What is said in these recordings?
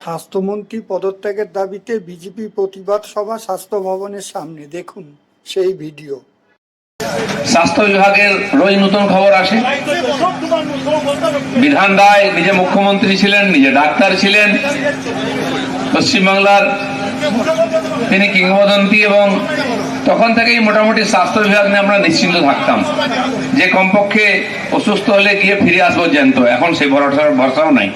স্বাস্থ্যমন্ত্রী পদত্যাগের দাবিতে বিজেপি প্রতিবাদ সভা স্বাস্থ্য ভবনের সামনে, দেখুন সেই ভিডিও। স্বাস্থ্য বিভাগের রোজ নতুন খবর আসে। বিধান রায় নিজে মুখ্যমন্ত্রী ছিলেন, নিজে ডাক্তার ছিলেন, পশ্চিমবাংলার তিনি কিংবদন্তি, এবং তখন থেকেই মোটামুটি স্বাস্থ্য বিভাগ নিয়ে আমরা নিশ্চিন্ত থাকতাম যে কমপক্ষে অসুস্থ হলে গিয়ে ফিরে আসবো জ্যান্ত। এখন সেই ভরসাও নাই।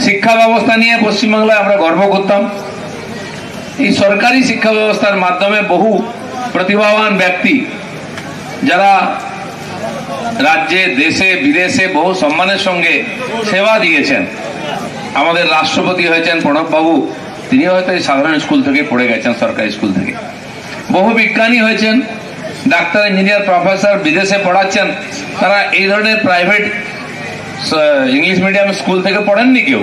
শিক্ষা ব্যবস্থা নিয়ে পশ্চিমবাংলায় আমরা গর্ব করতাম। এই সরকারি শিক্ষা ব্যবস্থার মাধ্যমে বহু প্রতিভাবান ব্যক্তি যারা রাজ্যে, দেশে, বিদেশে বহু সম্মানের সঙ্গে সেবা দিয়েছেন। আমাদের রাষ্ট্রপতি হয়েছেন প্রণববাবু, তিনি হয়তো এই সাধারণ স্কুল থেকে পড়ে গেছেন, সরকারি স্কুল থেকে। বহু বিজ্ঞানী হয়েছেন, ডাক্তার, ইঞ্জিনিয়ার, প্রফেসর বিদেশে পড়াচ্ছেন। তারা এই ধরনের প্রাইভেট ইংলিশ মিডিয়াম স্কুল থেকে পড়েননি কেউ।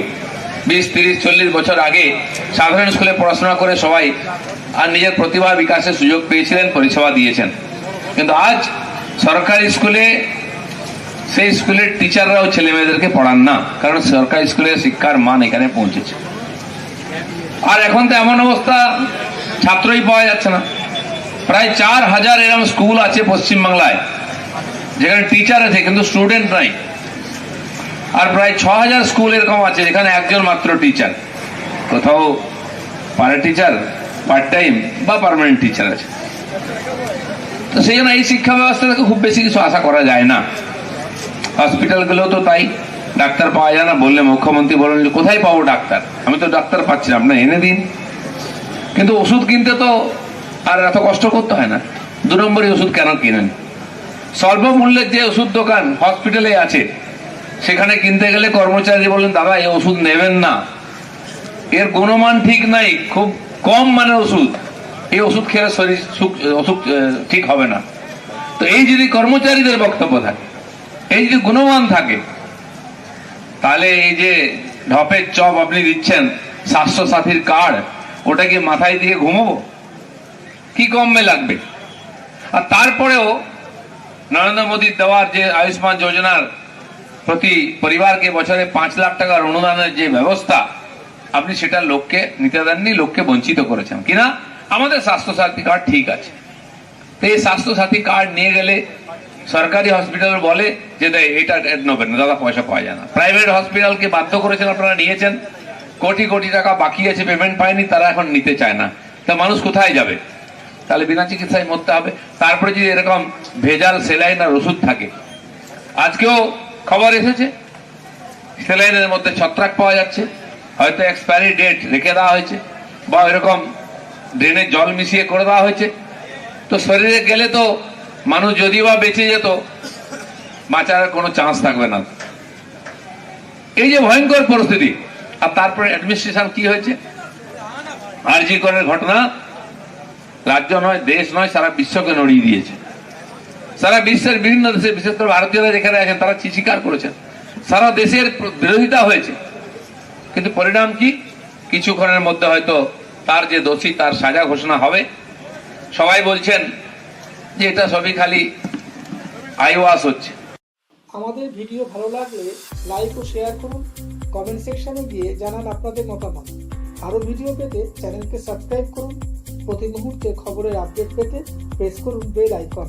20, 30, 40 বছর আগে সাধারণ স্কুলে পড়াশোনা করে সবাই আর নিজের প্রতিভা বিকাশের সুযোগ পেয়েছিলেন, পরিষেবা দিয়েছেন। কিন্তু আজ সরকারি স্কুলে সেই স্কুলের টিচাররাও ছেলে মেয়েদেরকে পড়ান না, কারণ সরকারি স্কুলে শিক্ষার মান এখানে পৌঁছেছে। আর এখন তো এমন অবস্থা, ছাত্রই পাওয়া যাচ্ছে না। প্রায় 4000 এরকম স্কুল আছে পশ্চিমবাংলায় যেখানে টিচার আছে কিন্তু স্টুডেন্ট নাই। আর প্রায় 6000 স্কুল এরকম আছে যেখানে একজন মাত্র টিচার, কোথাও পারা টিচার, পার্ট টাইম বা পার্মানেন্ট টিচার আছে। তো সেই জন্য এই শিক্ষা ব্যবস্থা থেকে খুব বেশি কিছু আশা করা যায় না। হসপিটালগুলোও তো তাই, ডাক্তার পাওয়া যায় না। বললে মুখ্যমন্ত্রী বলেন যে কোথায় পাবো ডাক্তার, আমি তো ডাক্তার পাচ্ছি না, আপনার এনে দিন। কিন্তু ওষুধ কিনতে তো আর এত কষ্ট করতে হয় না। 2 নম্বরই ওষুধ কেন কিনেন? স্বল্প মূল্যের যে ওষুধ দোকান হসপিটালে আছে, সেখানে কিনতে গেলে কর্মচারী বলেন, দাদা এই ওষুধ নেবেন না, এর গুণমান ঠিক নাই, খুব কম মানের ওষুধ, এই ওষুধ খেলে শরীর অসুখ ঠিক হবে না। তো এই যদি কর্মচারীদের বক্তব্য থাকে, এই যদি গুণমান থাকে, তাহলে এই যে ঢপের চপ আপনি দিচ্ছেন, স্বাস্থ্য সাথীর কার্ড, ওটা কি মাথায় দিয়ে ঘুমবো? কি কমবে লাগবে? আর তারপরেও নরেন্দ্র মোদীর দেওয়ার যে আয়ুষ্মান যোজনার প্রতি পরিবারকে বছরে 5 লাখ টাকার অনুদানের যে ব্যবস্থা, আপনি সেটা লোককে নিতে দেননি, লোককে বঞ্চিত করেছেন। কিনা আমাদের স্বাস্থ্য সাথী কার্ড ঠিক আছে, তো এই স্বাস্থ্য সাথী কার্ড নিয়ে গেলে সরকারি হসপিটাল বলে যে এটা নেবেন না দাদা, পয়সা পাওয়া যায় না। প্রাইভেট হসপিটালকে বাধ্য করেছেন, আপনারা নিয়েছেন, কোটি কোটি টাকা বাকি আছে, পেমেন্ট পায়নি, তারা এখন নিতে চায় না। তা মানুষ কোথায় যাবে? তাহলে বিনা চিকিৎসায় মরতে হবে। তারপরে যদি এরকম ভেজাল সেলাইন আর ওষুধ থাকে, আজকেও খবর এসেছে সেলাইনের মধ্যে ছত্রাক পাওয়া যাচ্ছে, হয়তো এক্সপায়ারি ডেট রেখে দেওয়া হয়েছে, বা এরকম ড্রেনে জল মিশিয়ে করে দেওয়া হয়েছে। তো শরীরে গেলে তো মানুষ যদিও বা বেঁচে যেত, বাঁচার কোনো চান্স থাকবে না। এই যে ভয়ঙ্কর পরিস্থিতি, আর তারপরে অ্যাডমিনিস্ট্রেশন কি হয়েছে? আরজি করের ঘটনা রাজ্য নয়, দেশ নয়, সারা বিশ্বকে নড়িয়ে দিয়েছে। সারা বিশ্বের বিভিন্ন দেশে, বিশেষ করে ভারতীয়রা যেখানে আছেন, তারা স্বীকার করেছেন। সারা দেশের বিরোধিতা হয়েছে, কিন্তু পরিণাম কি? কিছুক্ষণের মধ্যে হয়তো তার যে দোষী, তার সাজা ঘোষণা হবে। সবাই বলছেন যে এটা সবই খালি আইওয়াস হচ্ছে। আমাদের ভিডিও ভালো লাগলে লাইক ও শেয়ার করুন, কমেন্ট সেকশনে গিয়ে জানান আপনাদের মতামত। আরও ভিডিও পেতে চ্যানেলকে সাবস্ক্রাইব করুন। প্রতি মুহূর্তে খবরের আপডেট পেতে প্রেস করুন বেল আইকন।